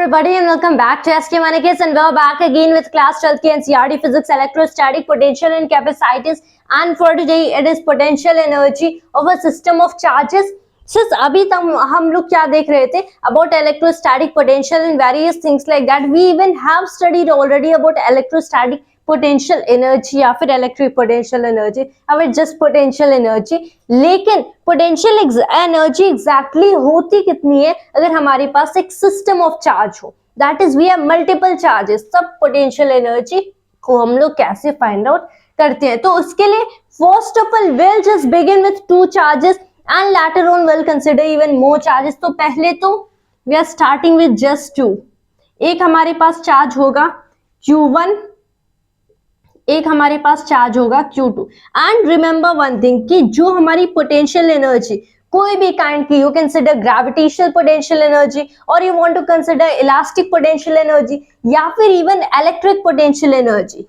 everybody and welcome back to SK Manikis and we're back again with class 12 की NCERT physics electrostatic potential and capacities and for today it is potential energy of a system of charges. Since अभी तक हम लोग क्या देख रहे थे about electrostatic potential and various things like that. We even have studied already about electrostatic potential energy या फिर electric potential energy या फिर just potential energy. लेकिन potential energy exactly होती कितनी है अगर हमारे पास एक system of charge हो. That is we have multiple charges. सब potential energy को हम लोग कैसे find out करते हैं. तो उसके लिए first of all we'll just begin with two charges and later on we'll consider even more charges. तो पहले तो we are starting with just two. एक हमारे पास चार्ज होगा Q1, एक हमारे पास चार्ज होगा Q2. And remember one thing कि जो हमारी पोटेंशियल एनर्जी कोई भी काइंड की, you consider gravitational potential energy और you want to consider elastic potential energy या फिर इवन इलेक्ट्रिक पोटेंशियल एनर्जी,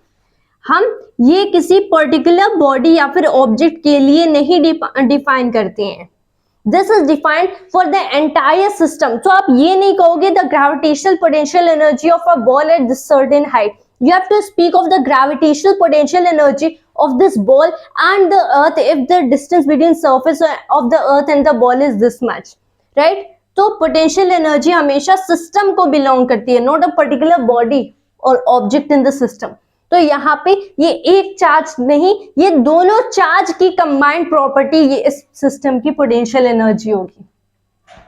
हम ये किसी पर्टिकुलर बॉडी या फिर ऑब्जेक्ट के लिए नहीं डिफाइन करते हैं. This is defined for the entire system. तो आप ये नहीं कहोगे the gravitational potential energy of a ball at this certain height. You have to speak of the gravitational potential energy of this ball and the earth if the distance between surface of the earth and the ball is this much, right? तो potential energy हमेशा system को belong करती है, not a particular body or object in the system. तो यहाँ पे ये एक चार्ज नहीं, ये दोनों चार्ज की कंबाइंड प्रॉपर्टी ये इस सिस्टम की पोटेंशियल एनर्जी होगी.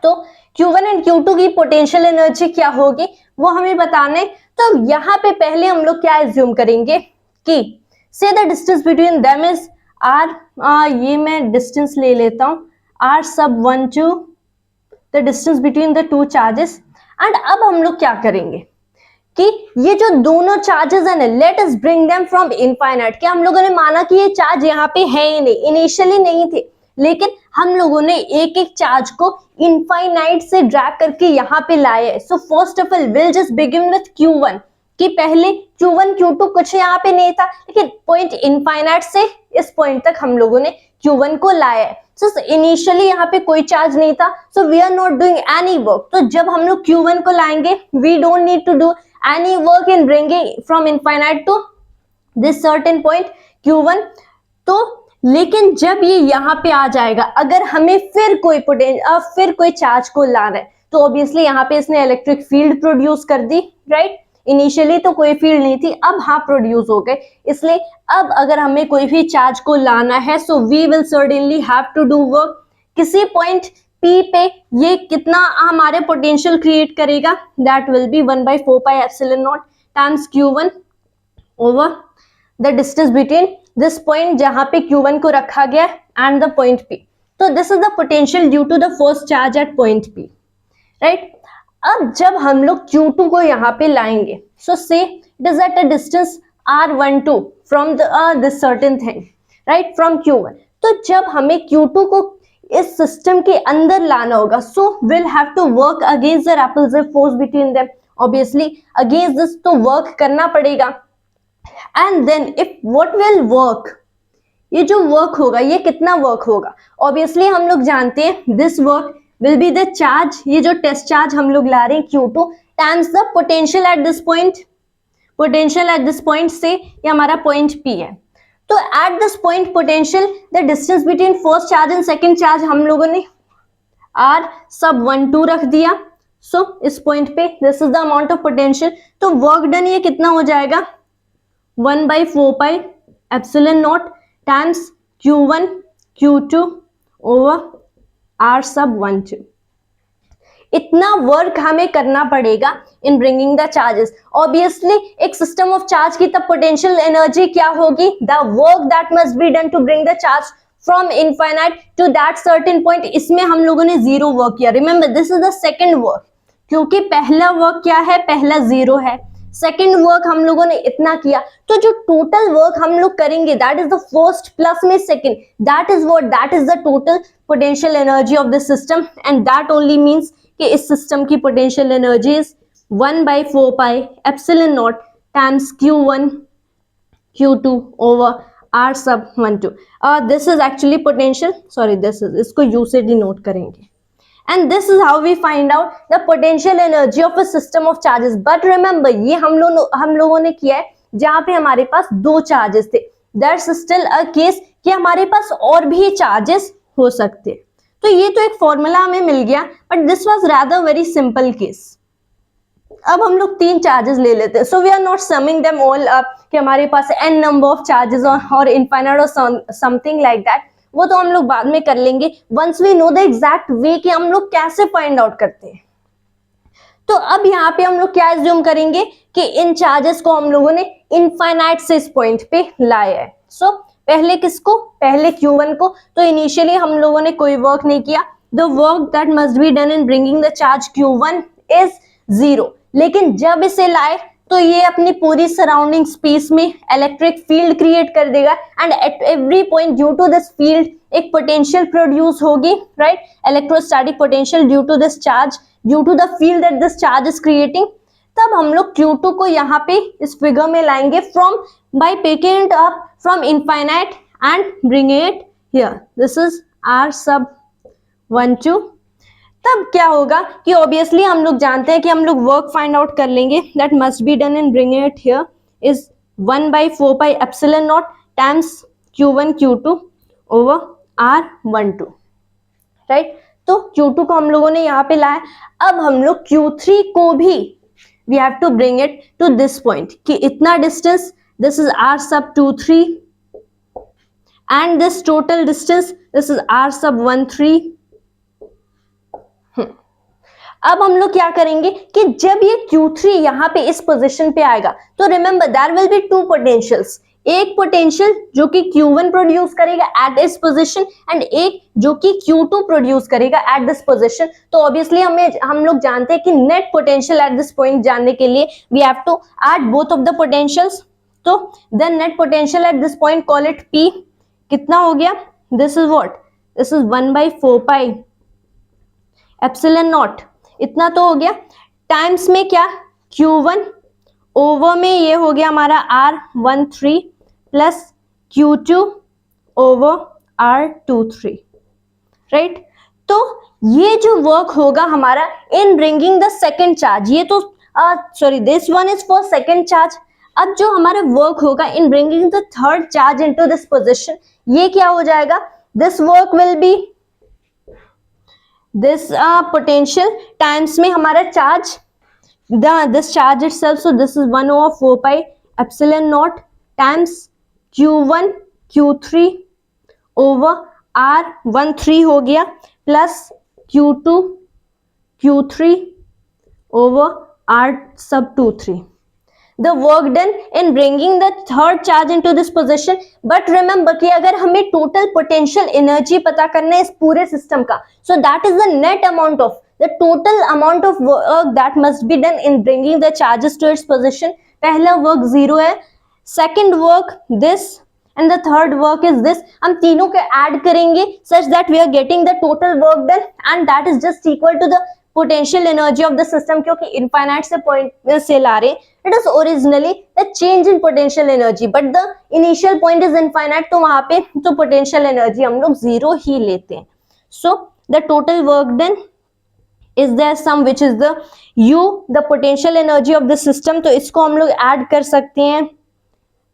तो Q1 एंड Q2 की पोटेंशियल एनर्जी क्या होगी वो हमें बताना है. तो यहाँ पे पहले हम लोग क्या एज्यूम करेंगे कि say the distance between them is R, ये मैं डिस्टेंस ले लेता हूँ आर सब 1 2, the distance between the two charges. And अब हम लोग क्या करेंगे कि ये जो दोनों चार्जेस है ना, let us bring them from infinite. क्या हम लोगों ने माना कि ये चार्ज यहाँ पे है ही नहीं, इनिशियली नहीं थे, लेकिन हम लोगों ने एक एक चार्ज को इनफाइनाइट से ड्रैग करके यहाँ पे लाए हैं. So first of all will just begin with Q1 कि पहले Q1 Q2 कुछ यहाँ पे नहीं था, लेकिन पॉइंट इनफाइनाइट से इस पॉइंट तक हम लोगों ने Q1 को लाया है. सो इनिशियली यहाँ पे कोई चार्ज नहीं था, so we are not doing any work. तो जब हम लोग Q1 को लाएंगे we don't need to do any work in bringing from infinite to this certain point Q1. तो लेकिन जब ये यहाँ पे आ जाएगा, अगर हमें फिर कोई चार्ज को लाना है तो ऑब्वियसली यहाँ पे इसने इलेक्ट्रिक फील्ड प्रोड्यूस कर दी, राइट? इनिशियली तो कोई फील्ड नहीं थी, अब हाँ प्रोड्यूस हो गए. इसलिए अब अगर हमें कोई भी चार्ज को लाना है so we will certainly have to do work. किसी पॉइंट P पे ये कितना हमारे पोटेंशियल क्रिएट करेगा, that will be 1/4 pi epsilon naught times Q1 over the distance between this point जहां पे Q1 को रखा गया एंड द पॉइंट P. तो this is the potential due to the first charge at point P, right? अब जब हम लोग Q2 को यहाँ पे लाएंगे, सो से it is at a distance R12 from this certain thing, right, from Q1. तो जब हमें Q2 को इस सिस्टम के अंदर लाना होगा, so will have to work against the repulsive force between them. Obviously against this तो वर्क करना पड़ेगा. And then if what will work, ये जो वर्क होगा ये कितना वर्क होगा, ऑब्वियसली हम लोग जानते हैं this work will be the charge, ये जो टेस्ट चार्ज हम लोग ला रहे हैं Q2 times the potential at this point. Potential at this point से ये हमारा पॉइंट P है. तो eight this point potential the distance between first charge and second charge हम लोगों ने R सब 1 2 रख दिया. सो इस पॉइंट पे this is the amount of potential. तो वर्क डन ये कितना हो जाएगा 1/4 pi epsilon naught times Q1 Q2 over R sub 1 2. इतना वर्क हमें करना पड़ेगा in bringing the charges. Obviously एक सिस्टम ऑफ चार्ज की तब पोटेंशियल एनर्जी क्या होगी, the work that must be done to bring the charge from infinite to that certain point. इसमें हम लोगों ने जीरो वर्क किया. Remember this is the second work, क्योंकि पहला वर्क क्या है, पहला 0 है. सेकेंड वर्क हम लोगों ने इतना किया. तो जो टोटल वर्क हम लोग करेंगे that is the first plus में second, that is what, that is the total potential energy of this system. And that only means कि इस सिस्टम की potential energy is 1/4 pi epsilon naught times Q1 Q2 over R sub 1 2. This is actually potential, sorry this is, इसको U से denote करेंगे. and this is how we find out the potential energy of a system of charges. But remember, ये हम लोगों ने किया है जहां पे हमारे पास दो चार्जेस थे. That's still a case कि हमारे पास और भी चार्जेस हो सकते. तो ये तो एक फॉर्मूला हमें मिल गया, but this was rather very simple case. अब हम लोग तीन चार्जेस ले लेते हैं. So we are not summing them all up कि हमारे पास n नंबर ऑफ चार्जेस और इनफाइनाइट और समथिंग लाइक दैट. वो तो हम लोग बाद में कर लेंगे once we know the exact way कि हम लोग कैसे फाइंड आउट करते हैं. तो अब यहाँ पे हम लोग क्या एज्यूम करेंगे कि इन चार्जेस को हम लोगों ने इनफाइनाइट से इस पॉइंट पे लाया है. सो पहले किसको, पहले Q1 को. तो इनिशियली हम लोगों ने कोई वर्क नहीं किया. The work that must be done in bringing the charge Q1 is 0. लेकिन जब इसे लाए तो ये अपनी पूरी सराउंडिंग स्पेस में इलेक्ट्रिक फील्ड क्रिएट कर देगा, and at every point due to this field एक पोटेंशियल प्रोड्यूस होगी, right. Electrostatic potential due to this charge, due to the field that this charge is creating. तब हम लोग Q2 को यहाँ पे इस फिगर में लाएंगे from by picking it up from infinite and bringing it here. This is R sub 1 2. तब क्या होगा कि ऑब्वियसली हम लोग जानते हैं कि हम लोग वर्क फाइंड आउट कर लेंगे that must be done in bringing it here is 1/4 pi epsilon naught times Q1 Q2 over R12, right. तो Q2 को हम लोगों ने यहाँ पे लाया. अब हम लोग Q3 को भी we have to bring it to this point कि इतना distance, this is R sub 2 3 and this total distance this is R sub 1 3. अब हम लोग क्या करेंगे कि जब ये Q3 यहाँ पे इस पोजीशन पे आएगा तो remember there will be two potentials. एक पोटेंशियल जो कि Q1 प्रोड्यूस करेगा एट दिस पोजीशन एंड एक जो कि Q2 प्रोड्यूस करेगा एट दिस पोजीशन. तो ऑब्वियसली हम लोग जानते हैं कि net potential at this point जानने के लिए we have to add both of the potentials. तो then net potential at this point call it P. कितना हो गया, this is what, this is 1/4 pi epsilon naught. इतना तो हो गया. टाइम्स में क्या, Q1 ओवर में ये हो गया हमारा R13 plus Q2 over R23, right. तो ये जो वर्क होगा हमारा इन ब्रिंगिंग द सेकेंड चार्ज, ये तो sorry this one is for second charge. अब जो हमारा वर्क होगा इन bringing the third charge into this position, ये क्या हो जाएगा, this work will be this potential times में हमारा charge this charge itself, so this is 1/4 pi epsilon naught times Q1 Q3 over R13 हो गया plus Q2 Q3 over R sub 2 3. The work done in bringing the third charge into this position. But remember कि अगर हमें total potential energy पता करना है इस पूरे सिस्टम का, so that is the net amount of the total amount of work that must be done in bringing the charges to its position. पहला work 0 है, second work this and the third work is this. हम तीनों के add करेंगे such that we are getting the total work done and that is just equal to the potential energy of the system. क्योंकि infinite से point से ला रहे, it is originally the change in potential energy but the initial point is infinite, तो वहां पे तो potential energy हम लोग 0 ही लेते हैं. So the total work done is there sum which is the U, the potential energy of the system. तो इसको हम लोग add कर सकते हैं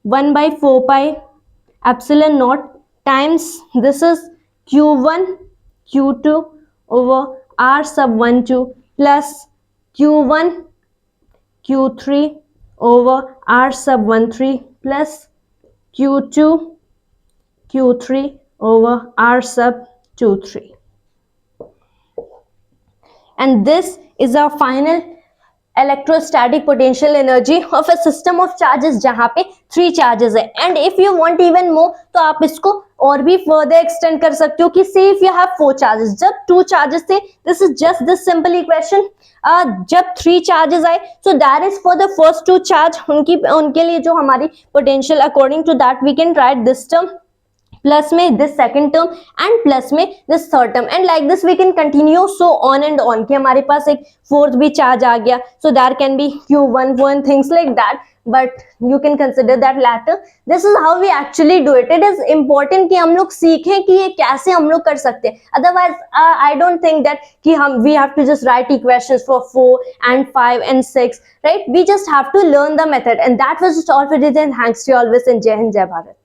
1/4 pi epsilon naught times this is Q1 Q2 over R sub 1 2 plus Q1 Q3 over R sub 1 3 plus Q2 Q3 over R sub 2 3. And this is our final electrostatic potential energy of a system of charges जहां पे 3 charges है. And if you want even more तो आप इसको और भी further extend कर सकते हो कि say if you have 4 charges, जब 2 charges थे this is just this simple equation. जब 3 charges आए so that is for the first 2 charge, उनके लिए जो हमारी potential according to that we can write this term plus में this second term and plus में this third term and like this we can continue so on and on कि हमारे पास एक फोर्थ भी चार्ज आ गया so there can be Q1 1 things like that. but you can consider that later. This is how we actually do it. It is important कि हम लोग सीखें कि ये कैसे हम लोग कर सकते हैं. Otherwise I don't think that कि हम we have to just write equations for 4 and 5 and 6, right? We just have to learn the method. And that was just all for today, and thanks to you always, and Jai Hind, Jai Bharat.